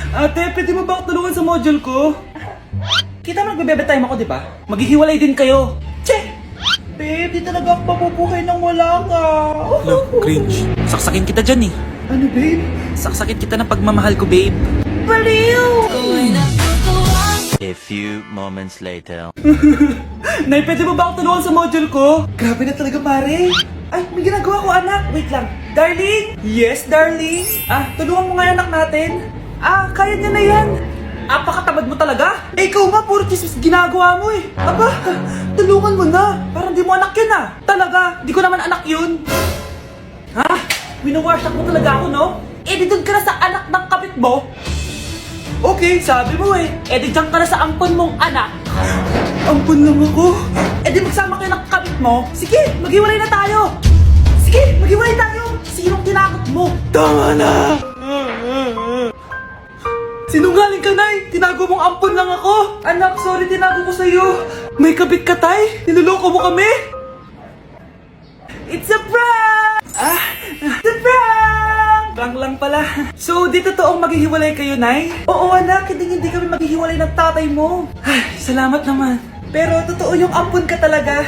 Ate, pwede mo ba ako tulungan sa module ko? Kita mo nagbebebe time ako, di ba? Maghihiwalay din kayo. Che! Babe, di talaga ako papupuhay nang wala ka. Cringe. Saksakin kita dyan eh. Ano, babe? Saksakin kita ng pagmamahal ko, babe. Baliw! A few moments later. Nay, pwede mo ba ako tulungan sa module ko? Grabe na talaga, pare. Ay, may ginagawa ko, anak. Wait lang. Darling? Yes, darling? Tulungan mo nga yung anak natin. Kaya niya na yan. Apakatamad mo talaga. Ikaw nga, puro chismis ginagawa mo eh. Aba, tulungan mo na. Parang di mo anak yun Talaga, di ko naman anak yun. Winawash mo talaga ako, no? Di doon ka na sa anak ng kapit mo. Okay, sabi mo eh. Di dyan ka na sa ampon mong anak. Ampon lang ako. Di magsama kayo ng kapit mo. Sige, maghiwalay na tayo. Sige, maghiwalay tayo. Sinong tinakot mo? Tama na. Sinungaling ka, Nay! Tinago mong ampon lang ako! Anak, sorry, tinago ko sa'yo! May kabit ka, Tay? Niloloko mo kami? It's a prank! It's a prank! Prank lang pala. So, di totoong maghihiwalay kayo, Nay? Oo, anak, hindi kami maghihiwalay ng tatay mo. Ay, salamat naman. Pero totoo yung ampon ka talaga.